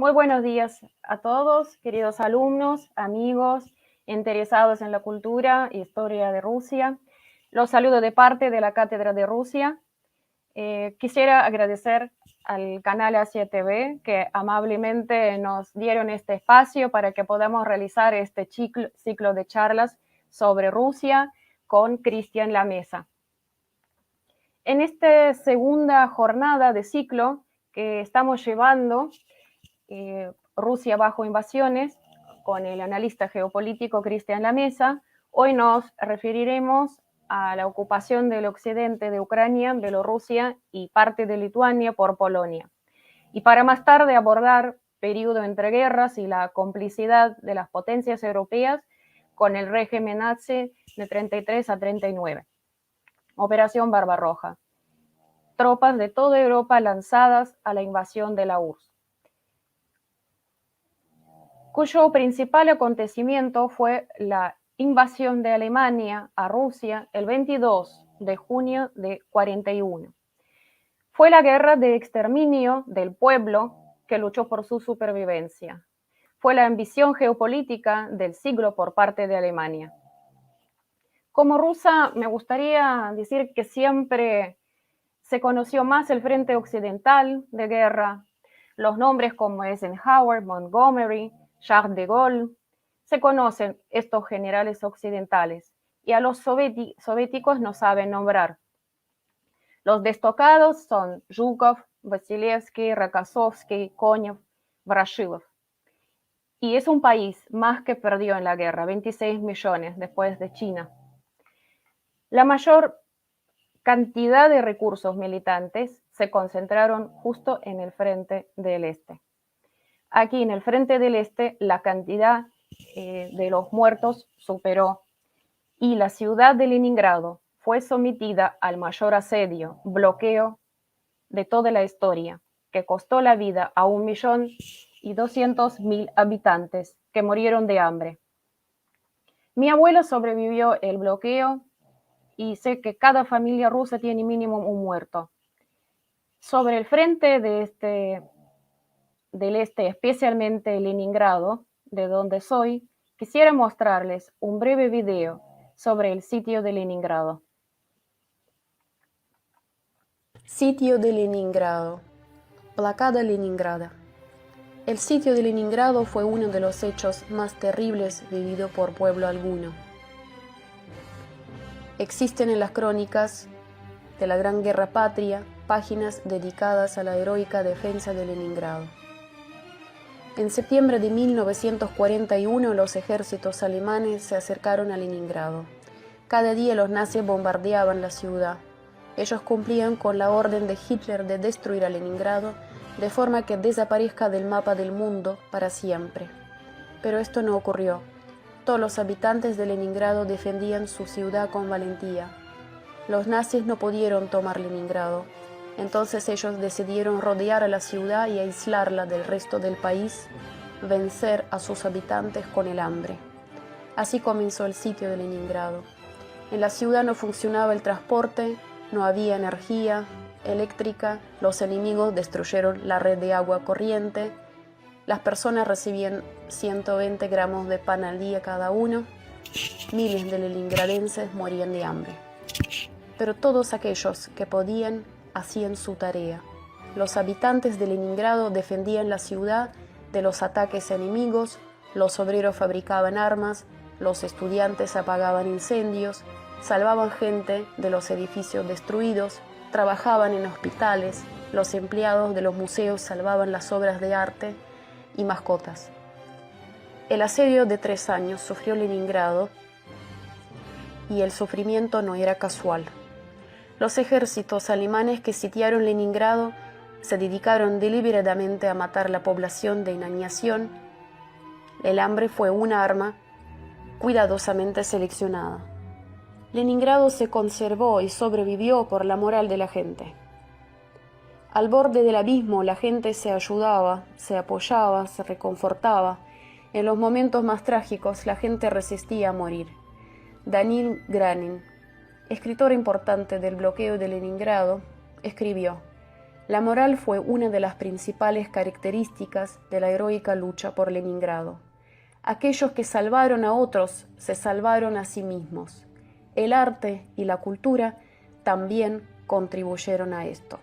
Muy buenos días a todos, queridos alumnos, amigos, interesados en la cultura y historia de Rusia. Los saludo de parte de la Cátedra de Rusia. Quisiera agradecer al canal Asia TV que amablemente nos dieron este espacio para que podamos realizar este ciclo de charlas sobre Rusia con Cristian Lamesa. En esta segunda jornada de ciclo que estamos llevando, Rusia bajo invasiones, con el analista geopolítico Cristian Lamesa, hoy nos referiremos a la ocupación del occidente de Ucrania, Bielorrusia y parte de Lituania por Polonia. Y para más tarde abordar periodo entre guerras y la complicidad de las potencias europeas con el régimen nazi de 33 a 39. Operación Barbarroja. Tropas de toda Europa lanzadas a la invasión de la URSS, cuyo principal acontecimiento fue la invasión de Alemania a Rusia el 22 de junio de 41. Fue la guerra de exterminio del pueblo que luchó por su supervivencia. Fue la ambición geopolítica del siglo por parte de Alemania. Como rusa, me gustaría decir que siempre se conoció más el frente occidental de guerra, los nombres como Eisenhower, Montgomery, Charles de Gaulle. Se conocen estos generales occidentales y a los soviéticos no saben nombrar. Los destacados son Zhukov, Vasilevsky, Rokossovsky, Konev, Voroshilovs. Y es un país más que perdió en la guerra, 26 millones después de China. La mayor cantidad de recursos militantes se concentraron justo en el frente del este. Aquí en el frente del este la cantidad de los muertos superó y la ciudad de Leningrado fue sometida al mayor asedio, bloqueo de toda la historia, que costó la vida a 1.200.000 habitantes que murieron de hambre. Mi abuelo sobrevivió el bloqueo y sé que cada familia rusa tiene mínimo un muerto. Sobre el frente del este, especialmente Leningrado, de donde soy, quisiera mostrarles un breve video sobre el sitio de Leningrado. Sitio de Leningrado. Blokada Leningrada. El sitio de Leningrado fue uno de los hechos más terribles vivido por pueblo alguno. Existen en las crónicas de la Gran Guerra Patria páginas dedicadas a la heroica defensa de Leningrado. En septiembre de 1941 los ejércitos alemanes se acercaron a Leningrado. Cada día los nazis bombardeaban la ciudad. Ellos cumplían con la orden de Hitler de destruir a Leningrado de forma que desaparezca del mapa del mundo para siempre. Pero esto no ocurrió. Todos los habitantes de Leningrado defendían su ciudad con valentía. Los nazis no pudieron tomar Leningrado. Entonces ellos decidieron rodear a la ciudad y aislarla del resto del país, vencer a sus habitantes con el hambre. Así comenzó el sitio de Leningrado. En la ciudad no funcionaba el transporte, no había energía eléctrica, los enemigos destruyeron la red de agua corriente, las personas recibían 120 gramos de pan al día cada uno, miles de leningradenses morían de hambre. Pero todos aquellos que podían hacían su tarea. Los habitantes de Leningrado defendían la ciudad de los ataques enemigos, los obreros fabricaban armas, los estudiantes apagaban incendios, salvaban gente de los edificios destruidos, trabajaban en hospitales, los empleados de los museos salvaban las obras de arte y mascotas. El asedio de 3 años sufrió Leningrado y el sufrimiento no era casual. Los ejércitos alemanes que sitiaron Leningrado se dedicaron deliberadamente a matar la población de inanición. El hambre fue una arma cuidadosamente seleccionada. Leningrado se conservó y sobrevivió por la moral de la gente. Al borde del abismo la gente se ayudaba, se apoyaba, se reconfortaba. En los momentos más trágicos la gente resistía a morir. Danil Granin, escritor importante del bloqueo de Leningrado, escribió: La moral fue una de las principales características de la heroica lucha por Leningrado. Aquellos que salvaron a otros se salvaron a sí mismos. El arte y la cultura también contribuyeron a esto.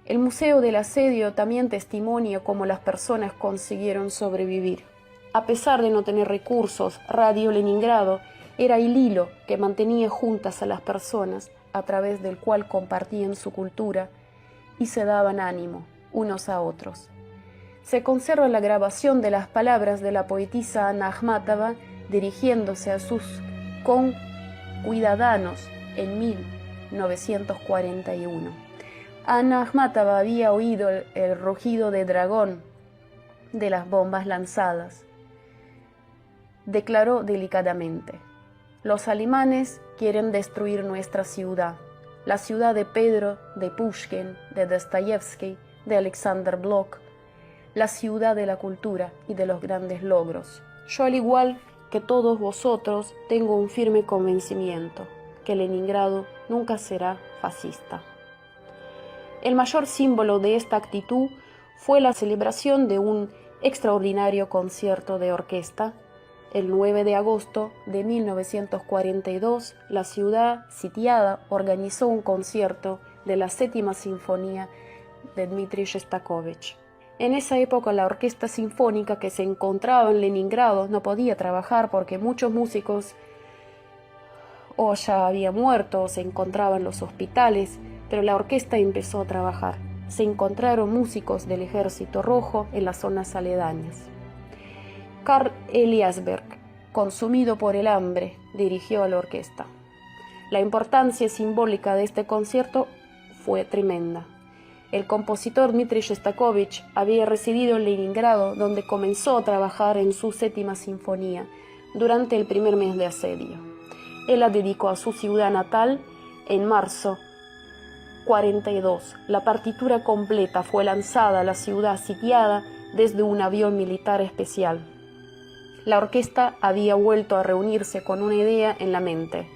El Museo del Asedio también testimonia cómo las personas consiguieron sobrevivir. A pesar de no tener recursos, Radio Leningrado era el hilo que mantenía juntas a las personas, a través del cual compartían su cultura y se daban ánimo unos a otros. Se conserva la grabación de las palabras de la poetisa Anna Akhmatova dirigiéndose a sus concuidadanos en 1941. Anna Akhmatova había oído el rugido de dragón de las bombas lanzadas. Declaró delicadamente: los alemanes quieren destruir nuestra ciudad, la ciudad de Pedro, de Pushkin, de Dostoyevsky, de Alexander Blok, la ciudad de la cultura y de los grandes logros. Yo, al igual que todos vosotros, tengo un firme convencimiento que Leningrado nunca será fascista. El mayor símbolo de esta actitud fue la celebración de un extraordinario concierto de orquesta. El 9 de agosto de 1942, la ciudad sitiada organizó un concierto de la Séptima Sinfonía de Dmitri Shostakovich. En esa época, la orquesta sinfónica que se encontraba en Leningrado no podía trabajar porque muchos músicos o ya habían muerto o se encontraban en los hospitales, pero la orquesta empezó a trabajar. Se encontraron músicos del Ejército Rojo en las zonas aledañas. Karl Eliasberg, consumido por el hambre, dirigió a la orquesta. La importancia simbólica de este concierto fue tremenda. El compositor Dmitri Shostakovich había residido en Leningrado, donde comenzó a trabajar en su Séptima Sinfonía durante el primer mes de asedio. Él la dedicó a su ciudad natal en marzo 42. La partitura completa fue lanzada a la ciudad sitiada desde un avión militar especial. La orquesta había vuelto a reunirse con una idea en la mente: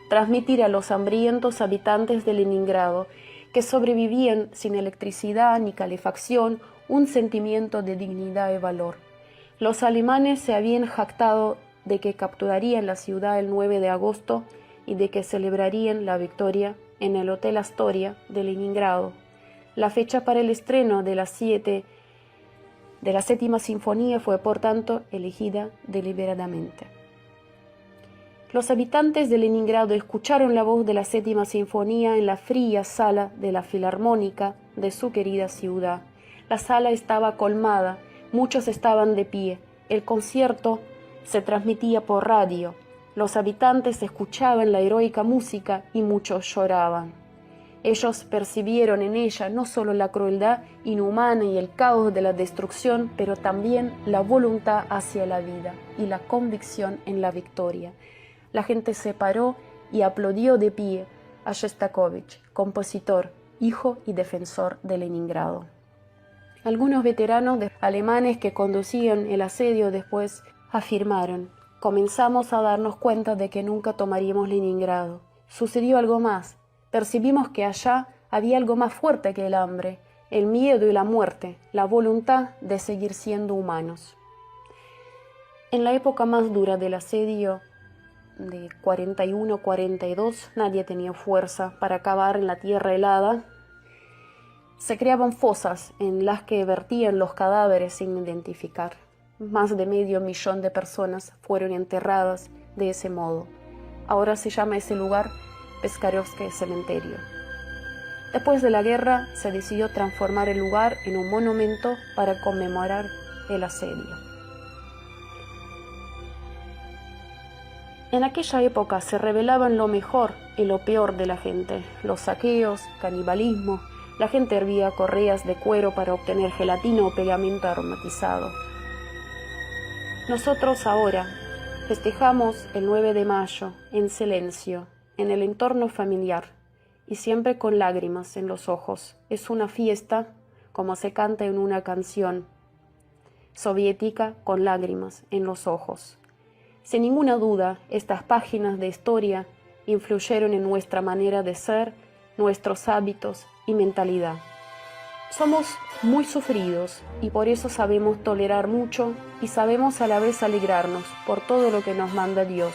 transmitir a los hambrientos habitantes de Leningrado, que sobrevivían sin electricidad ni calefacción, un sentimiento de dignidad y valor. Los alemanes se habían jactado de que capturarían la ciudad el 9 de agosto y de que celebrarían la victoria en el Hotel Astoria de Leningrado. La fecha para el estreno de la Séptima Sinfonía fue, por tanto, elegida deliberadamente. Los habitantes de Leningrado escucharon la voz de la Séptima Sinfonía en la fría sala de la Filarmónica de su querida ciudad. La sala estaba colmada, muchos estaban de pie. El concierto se transmitía por radio. Los habitantes escuchaban la heroica música y muchos lloraban. Ellos percibieron en ella no solo la crueldad inhumana y el caos de la destrucción, pero también la voluntad hacia la vida y la convicción en la victoria. La gente se paró y aplaudió de pie a Shostakovich, compositor, hijo y defensor de Leningrado. Algunos veteranos alemanes que conducían el asedio después afirmaron: comenzamos a darnos cuenta de que nunca tomaríamos Leningrado. Sucedió algo más. Percibimos que allá había algo más fuerte que el hambre, el miedo y la muerte, la voluntad de seguir siendo humanos. En la época más dura del asedio de 41-42, nadie tenía fuerza para acabar en la tierra helada. Se creaban fosas en las que vertían los cadáveres sin identificar. Más de 500.000 de personas fueron enterradas de ese modo. Ahora se llama ese lugar Peskarovsky Cementerio. Después de la guerra se decidió transformar el lugar en un monumento para conmemorar el asedio. En aquella época se revelaban lo mejor y lo peor de la gente: los saqueos, canibalismo. La gente hervía correas de cuero para obtener gelatina o pegamento aromatizado. Nosotros ahora festejamos el 9 de mayo en silencio, en el entorno familiar y siempre con lágrimas en los ojos. Es una fiesta, como se canta en una canción soviética, con lágrimas en los ojos. Sin ninguna duda, estas páginas de historia influyeron en nuestra manera de ser, nuestros hábitos y mentalidad. Somos muy sufridos y por eso sabemos tolerar mucho y sabemos a la vez alegrarnos por todo lo que nos manda Dios.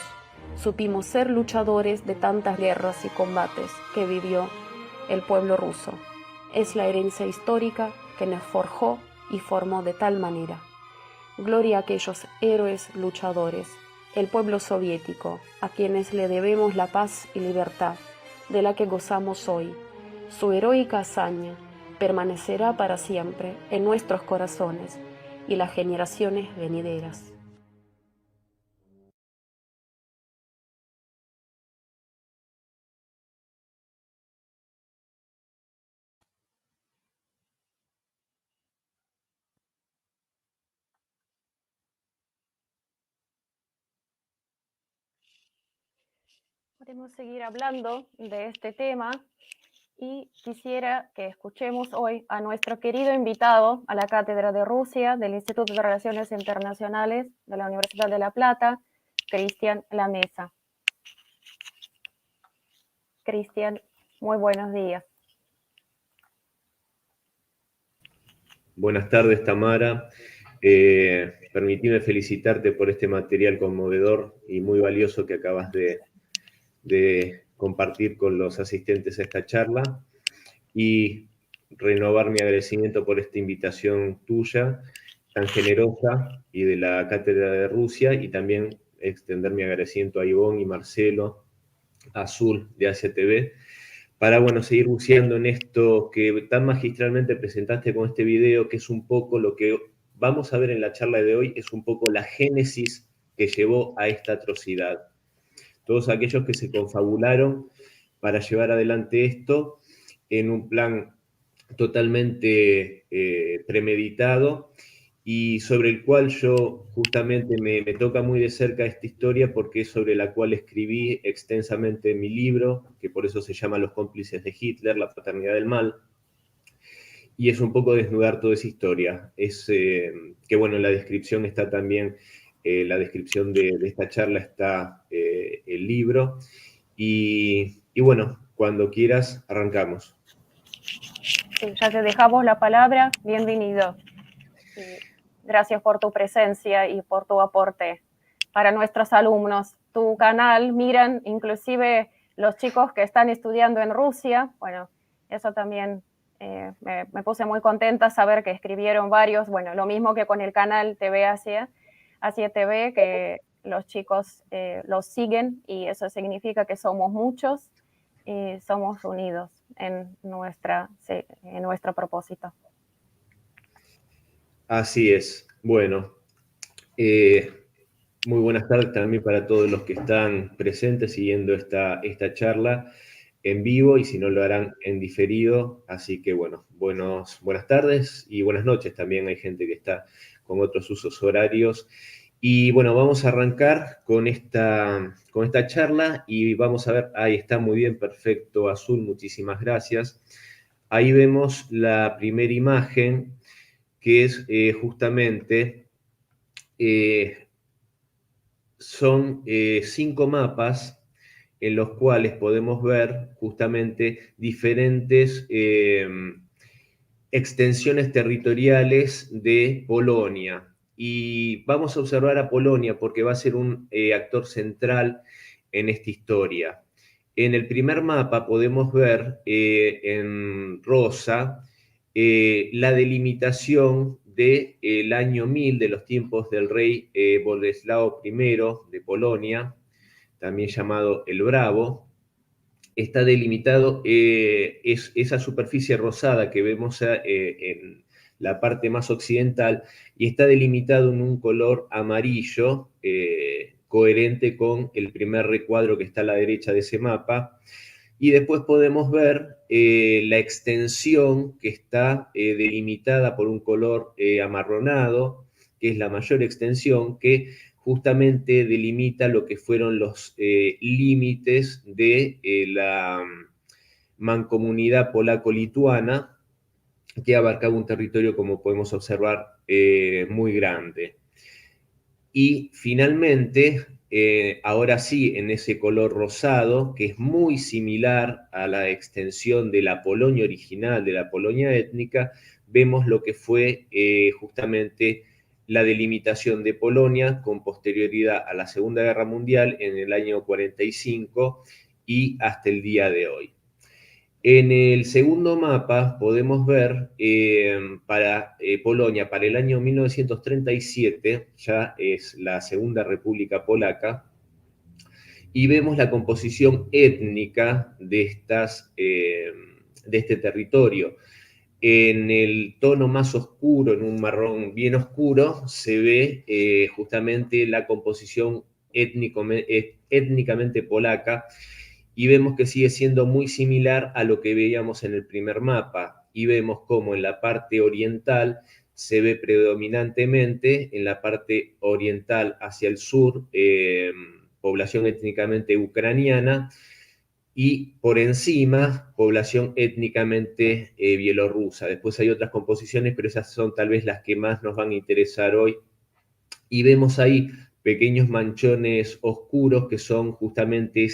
Supimos ser luchadores de tantas guerras y combates que vivió el pueblo ruso. Es la herencia histórica que nos forjó y formó de tal manera. Gloria a aquellos héroes luchadores, el pueblo soviético, a quienes le debemos la paz y libertad de la que gozamos hoy. Su heroica hazaña permanecerá para siempre en nuestros corazones y las generaciones venideras. Podemos seguir hablando de este tema y quisiera que escuchemos hoy a nuestro querido invitado a la Cátedra de Rusia del Instituto de Relaciones Internacionales de la Universidad de La Plata, Cristian Lamesa. Cristian, muy buenos días. Buenas tardes, Tamara. Permitime felicitarte por este material conmovedor y muy valioso que acabas de compartir con los asistentes a esta charla y renovar mi agradecimiento por esta invitación tuya tan generosa y de la Cátedra de Rusia, y también extender mi agradecimiento a Ivonne y Marcelo, a Azul de Asia TV, para, bueno, seguir buceando en esto que tan magistralmente presentaste con este video, que es un poco lo que vamos a ver en la charla de hoy, es un poco la génesis que llevó a esta atrocidad. Todos aquellos que se confabularon para llevar adelante esto en un plan totalmente premeditado, y sobre el cual yo justamente me toca muy de cerca esta historia, porque es sobre la cual escribí extensamente mi libro, que por eso se llama Los cómplices de Hitler, la paternidad del mal, y es un poco desnudar toda esa historia. Es que, bueno, en la descripción está también, la descripción de esta charla está el libro, y bueno, cuando quieras, arrancamos. Sí, ya te dejamos la palabra. Bienvenido. Gracias por tu presencia y por tu aporte para nuestros alumnos. Tu canal miran inclusive los chicos que están estudiando en Rusia. Bueno, eso también me puse muy contenta saber que escribieron varios. Bueno, lo mismo que con el canal TV Asia TV, que los chicos los siguen, y eso significa que somos muchos y somos unidos en nuestro propósito. Así es. Bueno, muy buenas tardes también para todos los que están presentes siguiendo esta charla en vivo, y si no lo harán en diferido. Así que, bueno, buenas tardes y buenas noches también. Hay gente que está con otros usos horarios. Y bueno, vamos a arrancar con esta charla y vamos a ver. Ahí está, muy bien, perfecto, Azul, muchísimas gracias. Ahí vemos la primera imagen, que es justamente, son 5 mapas en los cuales podemos ver justamente diferentes extensiones territoriales de Polonia. Y vamos a observar a Polonia porque va a ser un actor central en esta historia. En el primer mapa podemos ver en rosa la delimitación del año 1000, de los tiempos del rey Boleslao I de Polonia, también llamado el Bravo. Está delimitado, es esa superficie rosada que vemos en la parte más occidental, y está delimitado en un color amarillo, coherente con el primer recuadro que está a la derecha de ese mapa. Y después podemos ver la extensión que está delimitada por un color amarronado, que es la mayor extensión, que justamente delimita lo que fueron los límites de la mancomunidad polaco-lituana, que abarcaba un territorio, como podemos observar, muy grande. Y finalmente, ahora sí en ese color rosado, que es muy similar a la extensión de la Polonia original, de la Polonia étnica, vemos lo que fue justamente la delimitación de Polonia con posterioridad a la Segunda Guerra Mundial en el año 45 y hasta el día de hoy. En el segundo mapa podemos ver para Polonia, para el año 1937, ya es la Segunda República Polaca, y vemos la composición étnica de este territorio. En el tono más oscuro, en un marrón bien oscuro, se ve justamente la composición étnicamente polaca, y vemos que sigue siendo muy similar a lo que veíamos en el primer mapa, y vemos como en la parte oriental se ve predominantemente, en la parte oriental hacia el sur, población étnicamente ucraniana, y por encima, población étnicamente bielorrusa. Después hay otras composiciones, pero esas son tal vez las que más nos van a interesar hoy. Y vemos ahí pequeños manchones oscuros que son justamente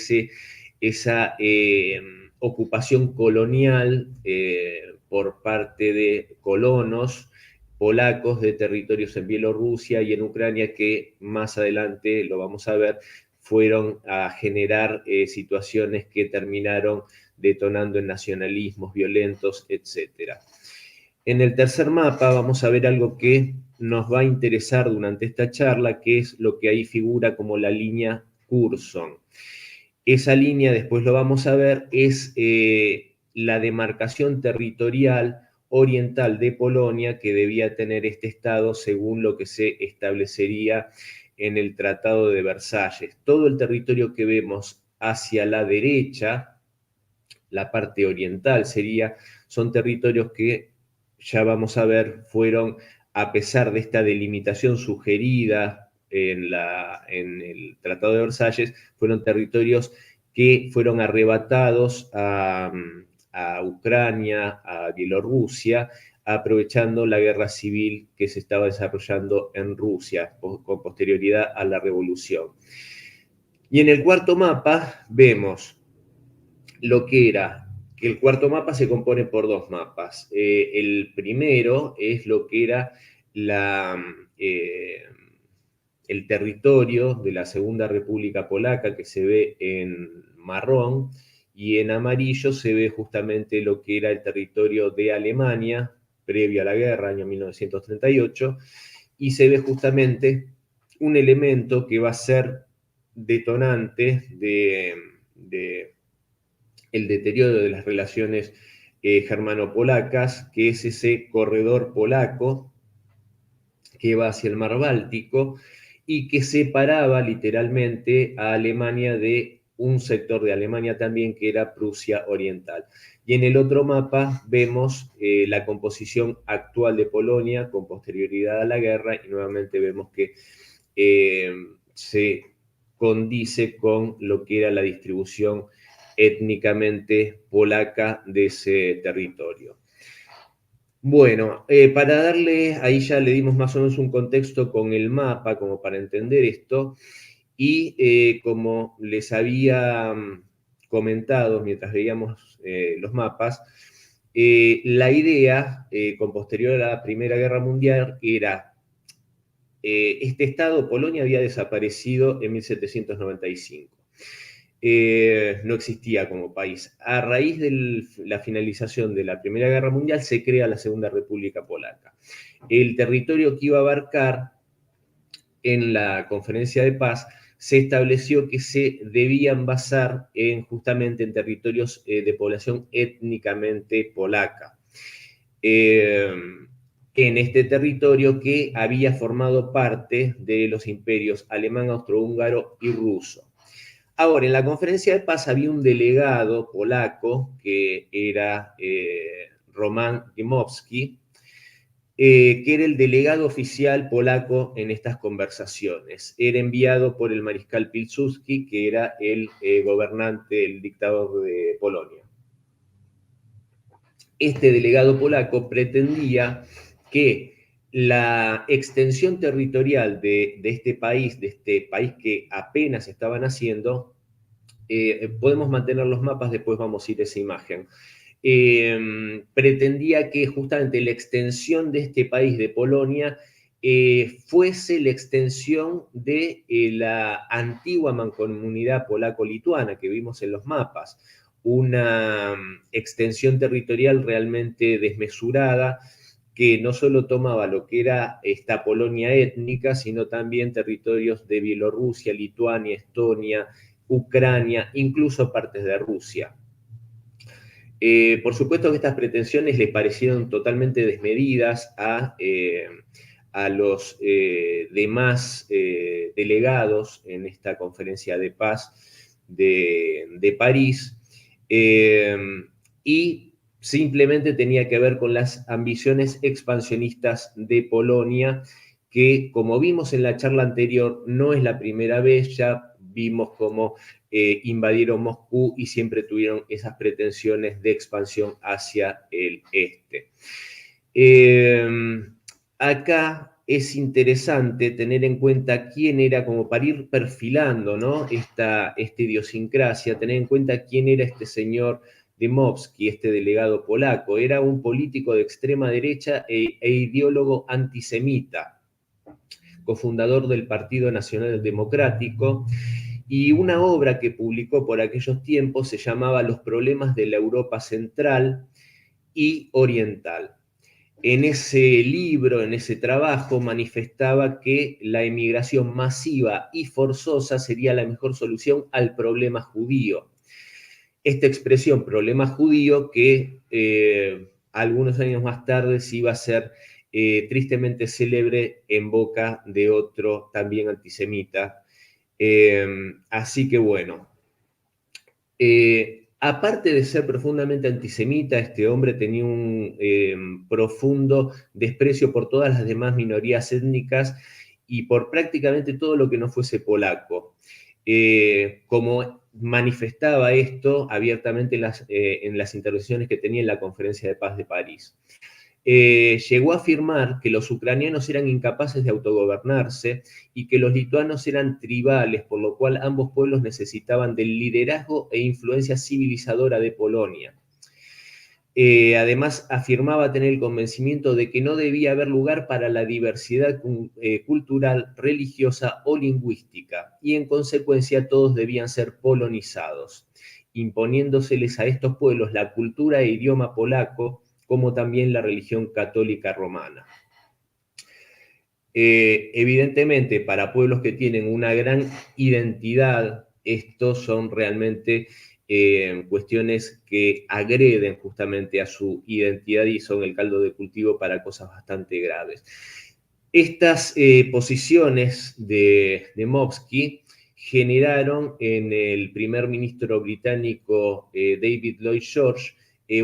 esa ocupación colonial por parte de colonos polacos de territorios en Bielorrusia y en Ucrania, que más adelante, lo vamos a ver, fueron a generar situaciones que terminaron detonando en nacionalismos violentos, etc. En el tercer mapa vamos a ver algo que nos va a interesar durante esta charla, que es lo que ahí figura como la línea Curzon. Esa línea, después lo vamos a ver, es la demarcación territorial oriental de Polonia que debía tener este Estado según lo que se establecería en el Tratado de Versalles. Todo el territorio que vemos hacia la derecha, la parte oriental son territorios que, ya vamos a ver, fueron, a pesar de esta delimitación sugerida en el Tratado de Versalles, fueron territorios que fueron arrebatados a Ucrania, a Bielorrusia, aprovechando la guerra civil que se estaba desarrollando en Rusia con posterioridad a la revolución. Y en el cuarto mapa vemos lo que era. El cuarto mapa se compone por dos mapas. El primero es lo que era el territorio de la Segunda República Polaca, que se ve en marrón, y en amarillo se ve justamente lo que era el territorio de Alemania, previo a la guerra, año 1938, y se ve justamente un elemento que va a ser detonante de el deterioro de las relaciones germano-polacas, que es ese corredor polaco que va hacia el mar Báltico y que separaba literalmente a Alemania de un sector de Alemania también, que era Prusia Oriental. Y en el otro mapa vemos la composición actual de Polonia con posterioridad a la guerra, y nuevamente vemos que se condice con lo que era la distribución étnicamente polaca de ese territorio. Bueno, para darle, ahí ya le dimos más o menos un contexto con el mapa, como para entender esto, y como les había comentado mientras veíamos los mapas, la idea, con posterior a la Primera Guerra Mundial, era este Estado, Polonia, había desaparecido en 1795. No existía como país. A raíz de la finalización de la Primera Guerra Mundial se crea la Segunda República Polaca. El territorio que iba a abarcar en la Conferencia de Paz se estableció que se debían basar justamente en territorios de población étnicamente polaca. En este territorio que había formado parte de los imperios alemán, austrohúngaro y ruso. Ahora, en la Conferencia de Paz había un delegado polaco que era Roman Dmowski, que era el delegado oficial polaco en estas conversaciones. Era enviado por el mariscal Pilsudski, que era el gobernante, el dictador de Polonia. Este delegado polaco pretendía que la extensión territorial de este país que apenas estaban haciendo, podemos mantener los mapas, después vamos a ir a esa imagen. Pretendía que justamente la extensión de este país, de Polonia, fuese la extensión de la antigua mancomunidad polaco-lituana que vimos en los mapas, una extensión territorial realmente desmesurada, que no solo tomaba lo que era esta Polonia étnica, sino también territorios de Bielorrusia, Lituania, Estonia, Ucrania, incluso partes de Rusia. Por supuesto que estas pretensiones les parecieron totalmente desmedidas a los demás delegados en esta conferencia de paz de París, y simplemente tenía que ver con las ambiciones expansionistas de Polonia, que, como vimos en la charla anterior, no es la primera vez. Ya vimos cómo invadieron Moscú y siempre tuvieron esas pretensiones de expansión hacia el este. Acá es interesante tener en cuenta quién era, como para ir perfilando, ¿no?, esta idiosincrasia, tener en cuenta quién era este señor Dmowski, este delegado polaco. Era un político de extrema derecha e ideólogo antisemita, cofundador del Partido Nacional Democrático, y una obra que publicó por aquellos tiempos se llamaba Los problemas de la Europa Central y Oriental. En ese libro, en ese trabajo, manifestaba que la emigración masiva y forzosa sería la mejor solución al problema judío. Esta expresión, problema judío, que algunos años más tarde se iba a ser tristemente célebre en boca de otro también antisemita. Así que bueno, aparte de ser profundamente antisemita, este hombre tenía un profundo desprecio por todas las demás minorías étnicas y por prácticamente todo lo que no fuese polaco. Como manifestaba esto abiertamente en las intervenciones que tenía en la Conferencia de Paz de París. Llegó a afirmar que los ucranianos eran incapaces de autogobernarse y que los lituanos eran tribales, por lo cual ambos pueblos necesitaban del liderazgo e influencia civilizadora de Polonia. Además, afirmaba tener el convencimiento de que no debía haber lugar para la diversidad cultural, religiosa o lingüística, y en consecuencia todos debían ser polonizados, imponiéndoseles a estos pueblos la cultura e idioma polaco, como también la religión católica romana. Evidentemente, para pueblos que tienen una gran identidad, estos son realmente cuestiones que agreden justamente a su identidad y son el caldo de cultivo para cosas bastante graves. Estas posiciones de Dmowski generaron en el primer ministro británico David Lloyd George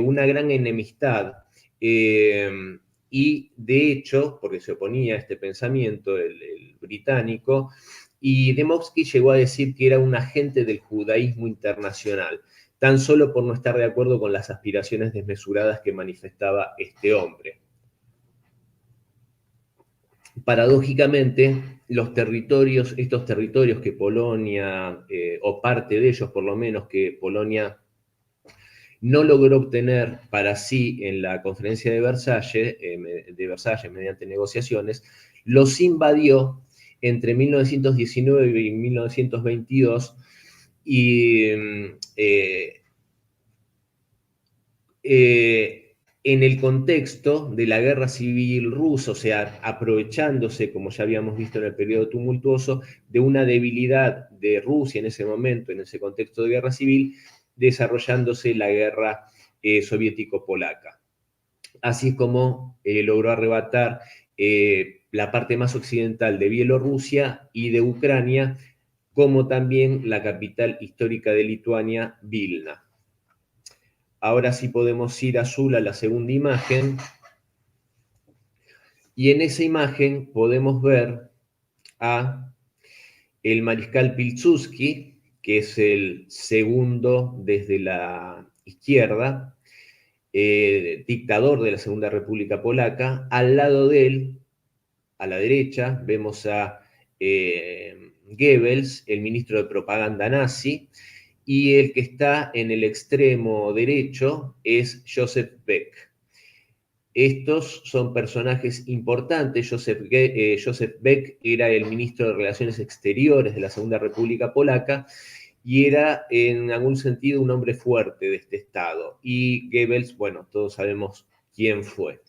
una gran enemistad, y de hecho, porque se oponía a este pensamiento, el británico, y Dmowski llegó a decir que era un agente del judaísmo internacional, tan solo por no estar de acuerdo con las aspiraciones desmesuradas que manifestaba este hombre. Paradójicamente, estos territorios que Polonia, o parte de ellos por lo menos, que Polonia no logró obtener para sí en la conferencia de Versalles mediante negociaciones, los invadió entre 1919 y 1922 y en el contexto de la guerra civil rusa, o sea, aprovechándose, como ya habíamos visto en el periodo tumultuoso, de una debilidad de Rusia en ese momento, en ese contexto de guerra civil, desarrollándose la guerra soviético-polaca. Así es como logró arrebatar la parte más occidental de Bielorrusia y de Ucrania, como también la capital histórica de Lituania, Vilna. Ahora sí podemos ir azul a la segunda imagen. Y en esa imagen podemos ver a el mariscal Pilsudski, que es el segundo desde la izquierda, dictador de la Segunda República Polaca. Al lado de él a la derecha, vemos a Goebbels, el ministro de propaganda nazi, y el que está en el extremo derecho es Joseph Beck. Estos son personajes importantes. Joseph Beck era el ministro de Relaciones Exteriores de la Segunda República Polaca y era en algún sentido un hombre fuerte de este Estado. Y Goebbels, bueno, todos sabemos quién fue.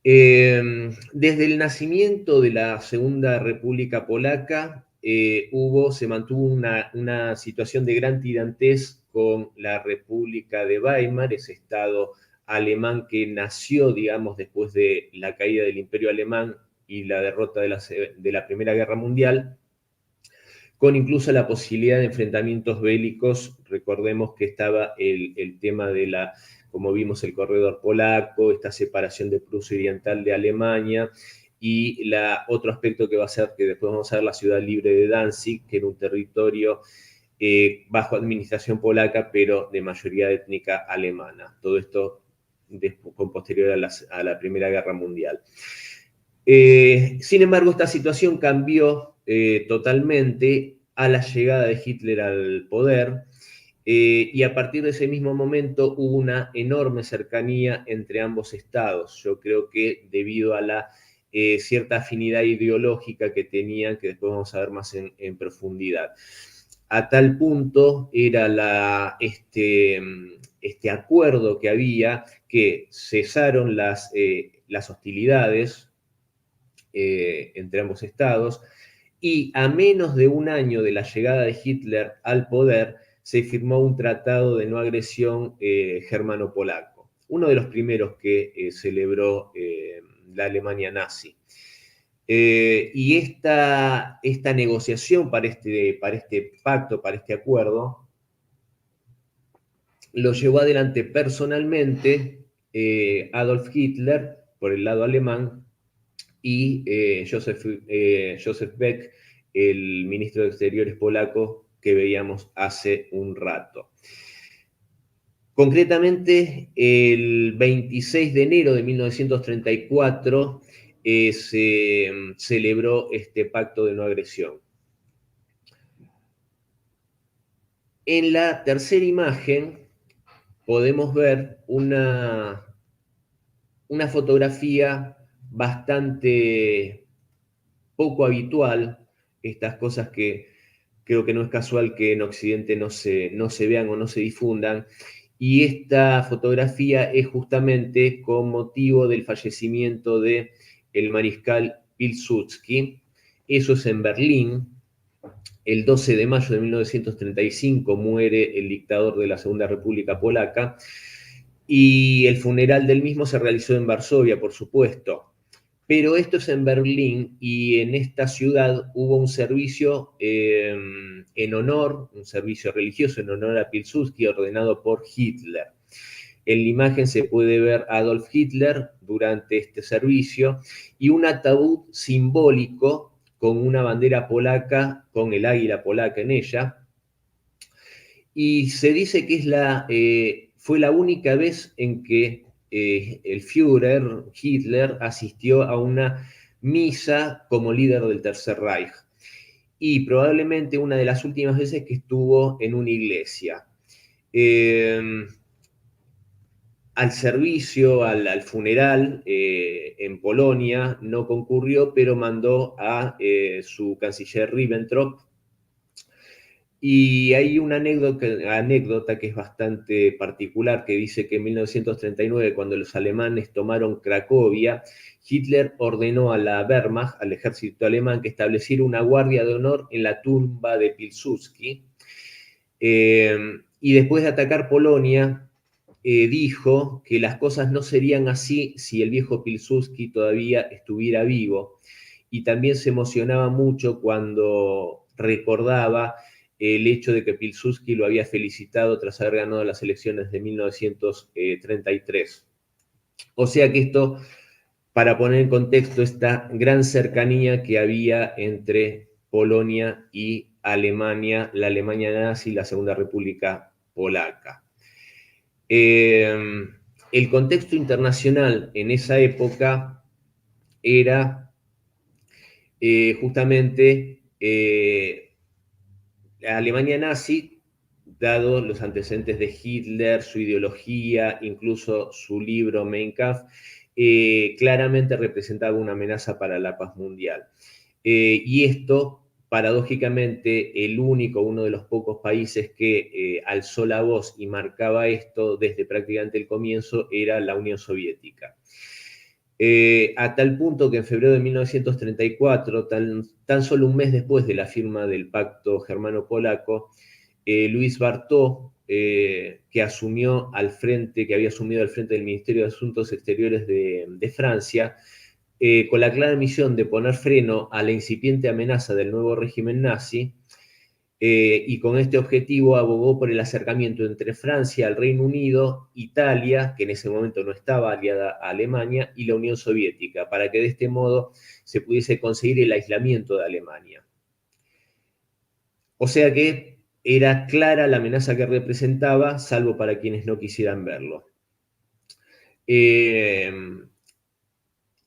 Desde el nacimiento de la Segunda República Polaca se mantuvo una situación de gran tirantez con la República de Weimar, ese Estado alemán que nació, digamos, después de la caída del Imperio Alemán y la derrota de la Primera Guerra Mundial, con incluso la posibilidad de enfrentamientos bélicos. Recordemos que estaba el tema de como vimos, el corredor polaco, esta separación de Prusia Oriental de Alemania, y otro aspecto que va a ser, que después vamos a ver, la ciudad libre de Danzig, que era un territorio bajo administración polaca, pero de mayoría étnica alemana. Todo esto con posterior a la Primera Guerra Mundial. Sin embargo, esta situación cambió totalmente a la llegada de Hitler al poder, y a partir de ese mismo momento hubo una enorme cercanía entre ambos estados. Yo creo que debido a la cierta afinidad ideológica que tenían, que después vamos a ver más en profundidad. A tal punto era este acuerdo que había, que cesaron las hostilidades entre ambos estados, y a menos de un año de la llegada de Hitler al poder, se firmó un tratado de no agresión germano-polaco, uno de los primeros que celebró la Alemania nazi. Y esta negociación para este pacto, para este acuerdo, lo llevó adelante personalmente Adolf Hitler, por el lado alemán, y Joseph Beck, el ministro de Exteriores polaco que veíamos hace un rato. Concretamente, el 26 de enero de 1934 se celebró este pacto de no agresión. En la tercera imagen podemos ver una fotografía bastante poco habitual, estas cosas que creo que no es casual que en Occidente no se vean o no se difundan, y esta fotografía es justamente con motivo del fallecimiento del mariscal Pilsudski. Eso es en Berlín. El 12 de mayo de 1935 muere el dictador de la Segunda República Polaca, y el funeral del mismo se realizó en Varsovia, por supuesto. Pero esto es en Berlín, y en esta ciudad hubo un servicio un servicio religioso en honor a Pilsudski, ordenado por Hitler. En la imagen se puede ver a Adolf Hitler durante este servicio, y un ataúd simbólico con una bandera polaca, con el águila polaca en ella. Y se dice que fue la única vez en que el Führer, Hitler, asistió a una misa como líder del Tercer Reich, y probablemente una de las últimas veces que estuvo en una iglesia. Al servicio, al funeral en Polonia no concurrió, pero mandó a su canciller Ribbentrop. Y hay una anécdota que es bastante particular, que dice que en 1939, cuando los alemanes tomaron Cracovia, Hitler ordenó a la Wehrmacht, al ejército alemán, que estableciera una guardia de honor en la tumba de Pilsudski. Y después de atacar Polonia, dijo que las cosas no serían así si el viejo Pilsudski todavía estuviera vivo. Y también se emocionaba mucho cuando recordaba el hecho de que Pilsudski lo había felicitado tras haber ganado las elecciones de 1933. O sea que esto, para poner en contexto esta gran cercanía que había entre Polonia y Alemania, la Alemania nazi y la Segunda República Polaca. El contexto internacional en esa época era justamente la Alemania nazi, dado los antecedentes de Hitler, su ideología, incluso su libro Mein Kampf, claramente representaba una amenaza para la paz mundial. Y esto, paradójicamente, uno de los pocos países que alzó la voz y marcaba esto desde prácticamente el comienzo era la Unión Soviética. A tal punto que en febrero de 1934, tan solo un mes después de la firma del pacto germano-polaco, Luis Barthó, que había asumido al frente del Ministerio de Asuntos Exteriores de Francia, con la clara misión de poner freno a la incipiente amenaza del nuevo régimen nazi, y con este objetivo abogó por el acercamiento entre Francia, el Reino Unido, Italia, que en ese momento no estaba aliada a Alemania, y la Unión Soviética, para que de este modo se pudiese conseguir el aislamiento de Alemania. O sea que era clara la amenaza que representaba, salvo para quienes no quisieran verlo.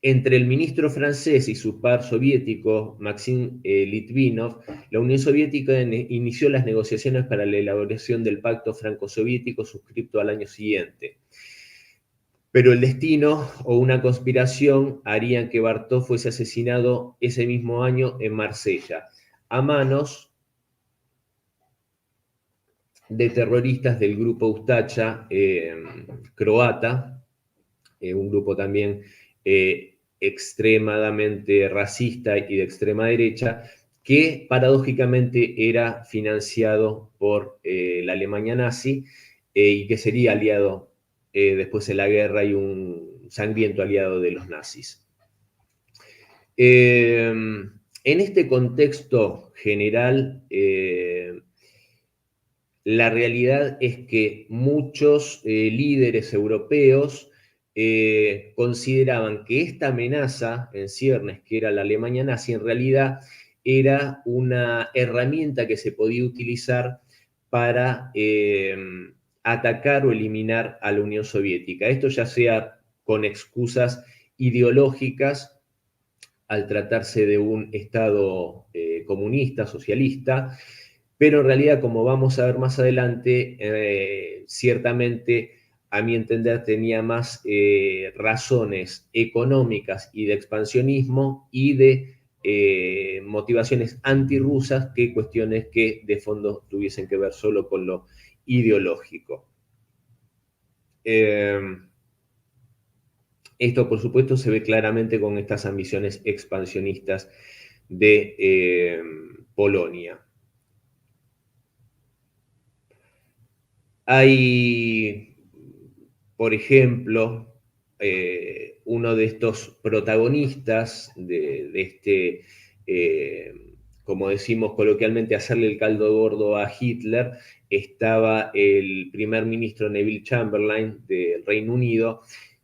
Entre el ministro francés y su par soviético, Maxim Litvinov, la Unión Soviética inició las negociaciones para la elaboración del pacto franco-soviético suscrito al año siguiente. Pero el destino o una conspiración harían que Barthó fuese asesinado ese mismo año en Marsella, a manos de terroristas del grupo Ustaša croata, un grupo también extremadamente racista y de extrema derecha, que paradójicamente era financiado por la Alemania nazi y que sería aliado después de la guerra y un sangriento aliado de los nazis. En este contexto general, la realidad es que muchos líderes europeos consideraban que esta amenaza en ciernes, que era la Alemania nazi, en realidad era una herramienta que se podía utilizar para atacar o eliminar a la Unión Soviética. Esto ya sea con excusas ideológicas, al tratarse de un Estado comunista, socialista, pero en realidad, como vamos a ver más adelante, ciertamente, a mi entender, tenía más razones económicas y de expansionismo y de motivaciones antirrusas que cuestiones que de fondo tuviesen que ver solo con lo ideológico. Esto, por supuesto, se ve claramente con estas ambiciones expansionistas de Polonia. Hay, por ejemplo, uno de estos protagonistas de este, como decimos coloquialmente, hacerle el caldo gordo a Hitler, estaba el primer ministro Neville Chamberlain del Reino Unido,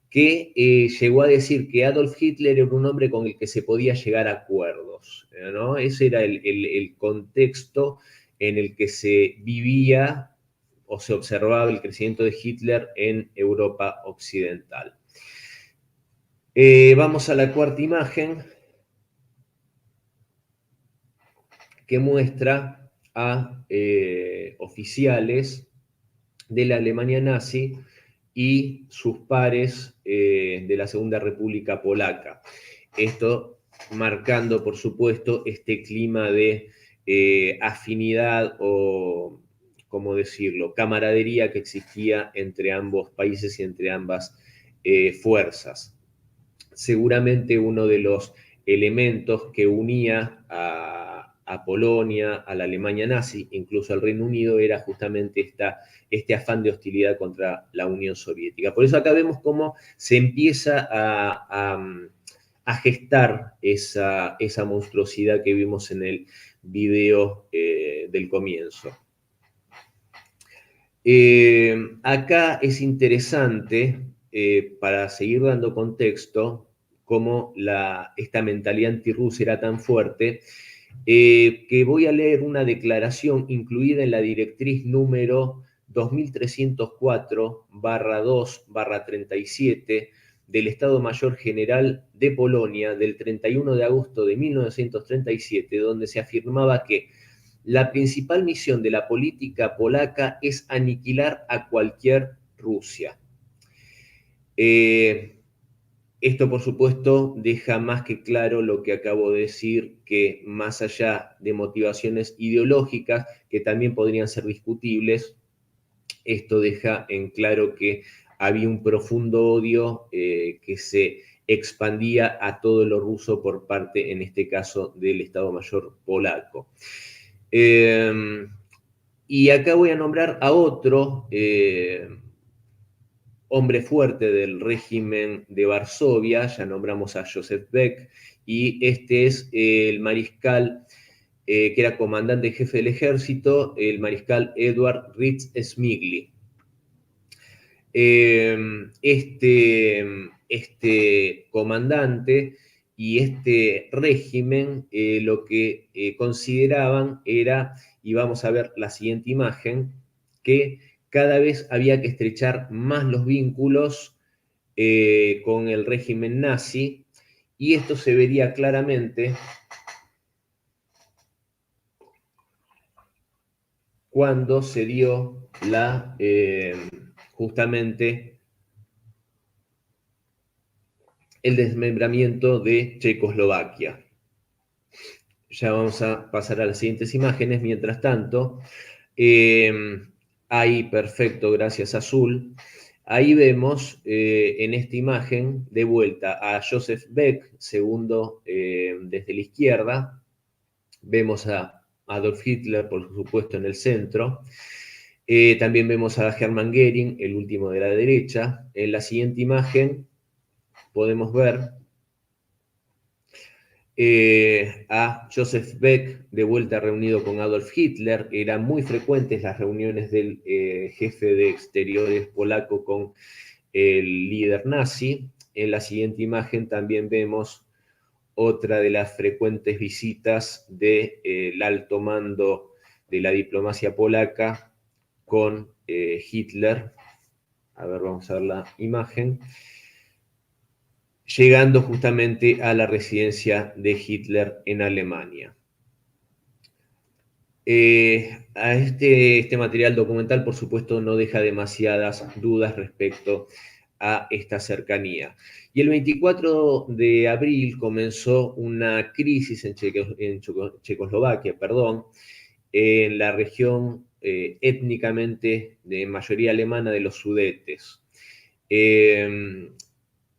que llegó a decir que Adolf Hitler era un hombre con el que se podía llegar a acuerdos, ¿no? Ese era el contexto en el que se vivía o se observaba el crecimiento de Hitler en Europa Occidental. Vamos a la cuarta imagen, que muestra a oficiales de la Alemania nazi y sus pares de la Segunda República Polaca. Esto marcando, por supuesto, este clima de afinidad o, ¿cómo decirlo?, camaradería que existía entre ambos países y entre ambas fuerzas. Seguramente uno de los elementos que unía a Polonia, a la Alemania nazi, incluso al Reino Unido, era justamente este afán de hostilidad contra la Unión Soviética. Por eso acá vemos cómo se empieza a gestar esa monstruosidad que vimos en el video del comienzo. Acá es interesante, para seguir dando contexto, cómo esta mentalidad antirrusa era tan fuerte, que voy a leer una declaración incluida en la directriz número 2304/2/37 del Estado Mayor General de Polonia del 31 de agosto de 1937, donde se afirmaba que la principal misión de la política polaca es aniquilar a cualquier Rusia. Esto, por supuesto, deja más que claro lo que acabo de decir, que más allá de motivaciones ideológicas, que también podrían ser discutibles, esto deja en claro que había un profundo odio que se expandía a todo lo ruso por parte, en este caso, del Estado Mayor polaco. Y acá voy a nombrar a otro hombre fuerte del régimen de Varsovia, ya nombramos a Joseph Beck, y este es el mariscal que era comandante jefe del ejército, el mariscal Edward Ritz-Smigli. Este comandante y este régimen lo que consideraban era, y vamos a ver la siguiente imagen, que cada vez había que estrechar más los vínculos con el régimen nazi, y esto se vería claramente cuando se dio justamente el desmembramiento de Checoslovaquia. Ya vamos a pasar a las siguientes imágenes. Mientras tanto, ahí, perfecto, gracias Azul. Ahí vemos en esta imagen de vuelta a Joseph Beck, segundo desde la izquierda. Vemos a Adolf Hitler, por supuesto, en el centro. También vemos a Hermann Göring, el último de la derecha. En la siguiente imagen podemos ver a Joseph Beck de vuelta reunido con Adolf Hitler. Eran muy frecuentes las reuniones del jefe de exteriores polaco con el líder nazi. En la siguiente imagen también vemos otra de las frecuentes visitas del alto mando de la diplomacia polaca con Hitler. A ver, vamos a ver la imagen. Llegando justamente a la residencia de Hitler en Alemania. A este material documental, por supuesto, no deja demasiadas dudas respecto a esta cercanía. Y el 24 de abril comenzó una crisis en Checoslovaquia, en la región étnicamente de mayoría alemana de los Sudetes.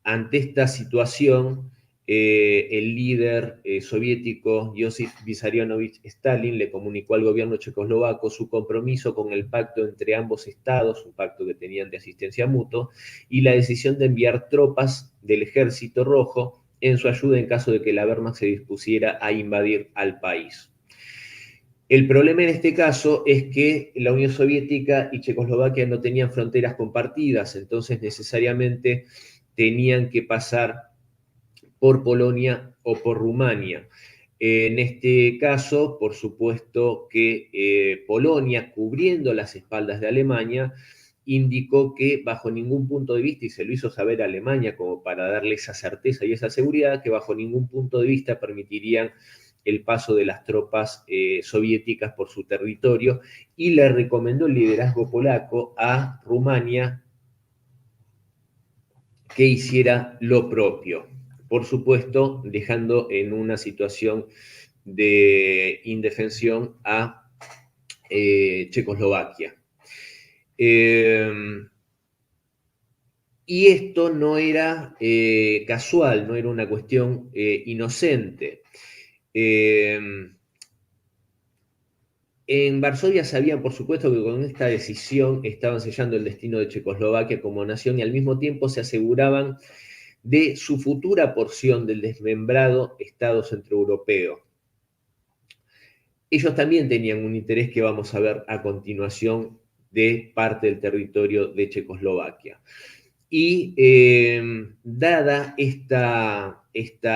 Ante esta situación, el líder soviético Josip Vissarionovich Stalin le comunicó al gobierno checoslovaco su compromiso con el pacto entre ambos estados, un pacto que tenían de asistencia mutua, y la decisión de enviar tropas del Ejército Rojo en su ayuda en caso de que la Wehrmacht se dispusiera a invadir al país. El problema en este caso es que la Unión Soviética y Checoslovaquia no tenían fronteras compartidas, entonces necesariamente tenían que pasar por Polonia o por Rumania. En este caso, por supuesto que Polonia, cubriendo las espaldas de Alemania, indicó que bajo ningún punto de vista, y se lo hizo saber a Alemania como para darle esa certeza y esa seguridad, que bajo ningún punto de vista permitirían el paso de las tropas soviéticas por su territorio, y le recomendó el liderazgo polaco a Rumania que hiciera lo propio. Por supuesto, dejando en una situación de indefensión a Checoslovaquia. Y esto no era casual, no era una cuestión inocente. En Varsovia sabían, por supuesto, que con esta decisión estaban sellando el destino de Checoslovaquia como nación y al mismo tiempo se aseguraban de su futura porción del desmembrado Estado centroeuropeo. Ellos también tenían un interés que vamos a ver a continuación de parte del territorio de Checoslovaquia. Y dada esta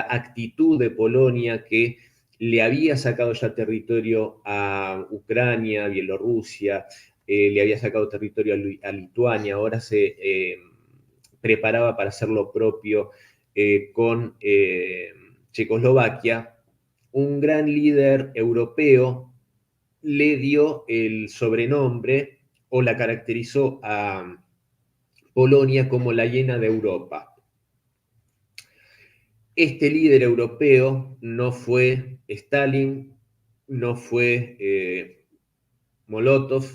actitud de Polonia que le había sacado ya territorio a Ucrania, Bielorrusia, le había sacado territorio a Lituania, ahora se preparaba para hacer lo propio con Checoslovaquia, un gran líder europeo le dio el sobrenombre o la caracterizó a Polonia como la hiena de Europa. Este líder europeo no fue Stalin, no fue Molotov,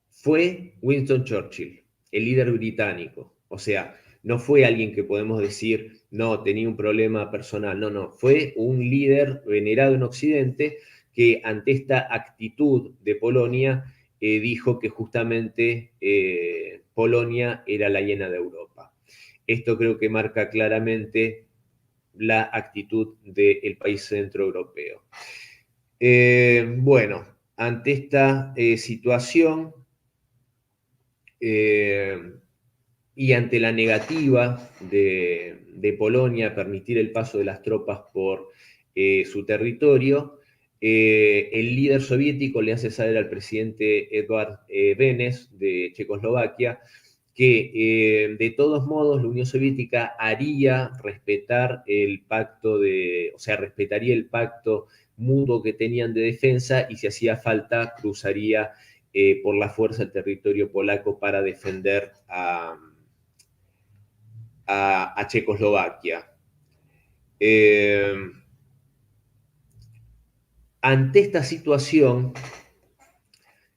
fue Winston Churchill, el líder británico. O sea, no fue alguien que podemos decir, no, tenía un problema personal. No, no, fue un líder venerado en Occidente que ante esta actitud de Polonia dijo que justamente Polonia era la hiena de Europa. Esto creo que marca claramente la actitud del país centroeuropeo. Bueno, ante esta situación y ante la negativa de Polonia a permitir el paso de las tropas por su territorio, el líder soviético le hace saber al presidente Eduard Benes de Checoslovaquia que de todos modos la Unión Soviética haría respetar el pacto respetaría el pacto mutuo que tenían de defensa y si hacía falta cruzaría por la fuerza el territorio polaco para defender a Checoslovaquia. Ante esta situación,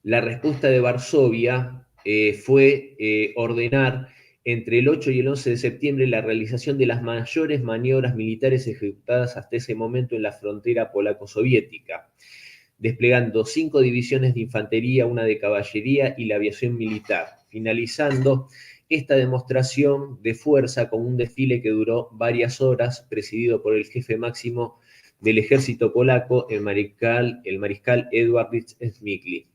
la respuesta de Varsovia fue ordenar entre el 8 y el 11 de septiembre la realización de las mayores maniobras militares ejecutadas hasta ese momento en la frontera polaco-soviética, desplegando 5 divisiones de infantería, 1 de caballería y la aviación militar, finalizando esta demostración de fuerza con un desfile que duró varias horas, presidido por el jefe máximo del ejército polaco, el mariscal Edward Rycz-Zmigły.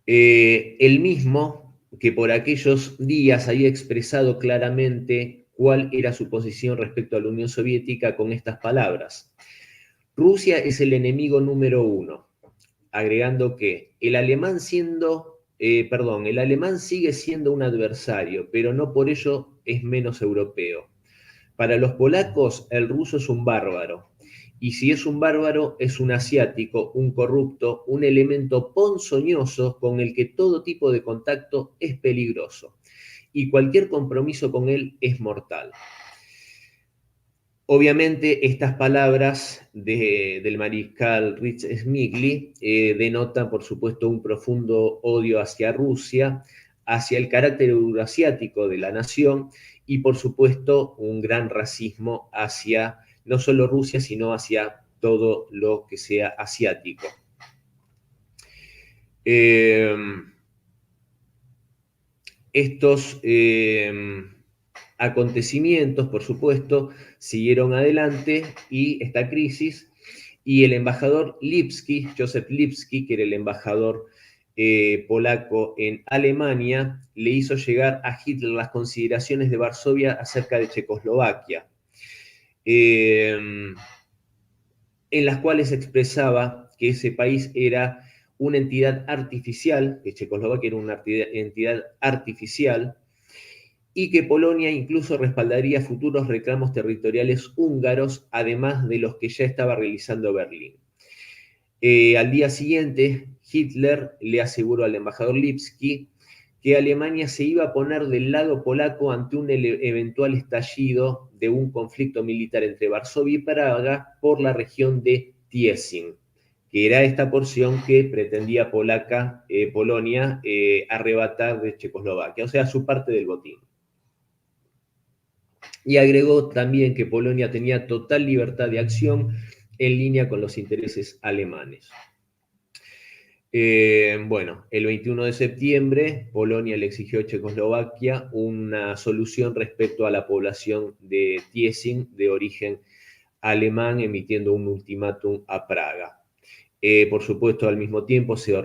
El mismo que por aquellos días había expresado claramente cuál era su posición respecto a la Unión Soviética con estas palabras: Rusia es el enemigo número 1, agregando que el alemán sigue siendo un adversario, pero no por ello es menos europeo. Para los polacos, el ruso es un bárbaro, y si es un bárbaro, es un asiático, un corrupto, un elemento ponzoñoso con el que todo tipo de contacto es peligroso, y cualquier compromiso con él es mortal. Obviamente, estas palabras del mariscal Rycz-Zmigły denotan, por supuesto, un profundo odio hacia Rusia, hacia el carácter euroasiático de la nación y, por supuesto, un gran racismo hacia no solo Rusia, sino hacia todo lo que sea asiático. Estos acontecimientos, por supuesto, siguieron adelante y esta crisis, y el embajador Lipski, Joseph Lipski, que era el embajador polaco en Alemania, le hizo llegar a Hitler las consideraciones de Varsovia acerca de Checoslovaquia, en las cuales expresaba que ese país era una entidad artificial, que Checoslovaquia era una entidad artificial, y que Polonia incluso respaldaría futuros reclamos territoriales húngaros, además de los que ya estaba realizando Berlín. Al día siguiente, Hitler le aseguró al embajador Lipski que Alemania se iba a poner del lado polaco ante un eventual estallido de un conflicto militar entre Varsovia y Praga por la región de Tieszyn, que era esta porción que pretendía Polonia arrebatar de Checoslovaquia, o sea, su parte del botín. Y agregó también que Polonia tenía total libertad de acción en línea con los intereses alemanes. Bueno, el 21 de septiembre, Polonia le exigió a Checoslovaquia una solución respecto a la población de Tieszyn de origen alemán, emitiendo un ultimátum a Praga. Por supuesto, al mismo tiempo se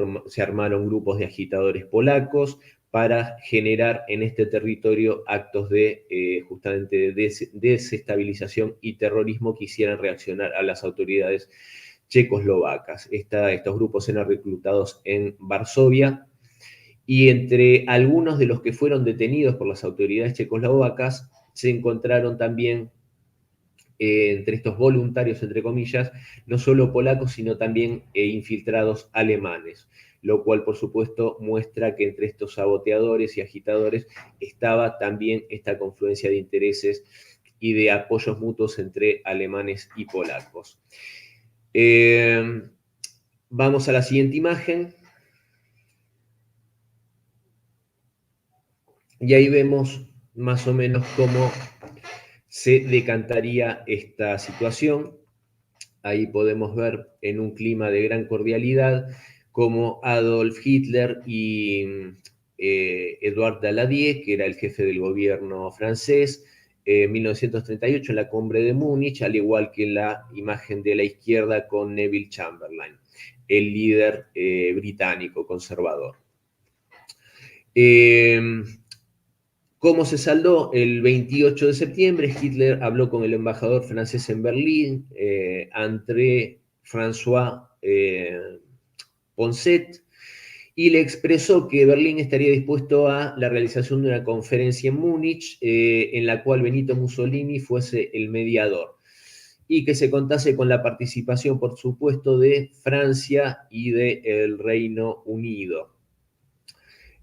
armaron grupos de agitadores polacos para generar en este territorio actos de justamente desestabilización y terrorismo que hicieran reaccionar a las autoridades checoslovacas. Estos grupos eran reclutados en Varsovia y entre algunos de los que fueron detenidos por las autoridades checoslovacas se encontraron también, entre estos voluntarios, entre comillas, no solo polacos, sino también infiltrados alemanes, lo cual, por supuesto, muestra que entre estos saboteadores y agitadores estaba también esta confluencia de intereses y de apoyos mutuos entre alemanes y polacos. Vamos a la siguiente imagen. Y ahí vemos más o menos cómo se decantaría esta situación. Ahí podemos ver en un clima de gran cordialidad cómo Adolf Hitler y Edouard Daladier, que era el jefe del gobierno francés, en 1938 en la cumbre de Múnich, al igual que la imagen de la izquierda con Neville Chamberlain, el líder británico conservador. ¿Cómo se saldó? El 28 de septiembre, Hitler habló con el embajador francés en Berlín, André François Poncet, y le expresó que Berlín estaría dispuesto a la realización de una conferencia en Múnich, en la cual Benito Mussolini fuese el mediador, y que se contase con la participación, por supuesto, de Francia y del Reino Unido.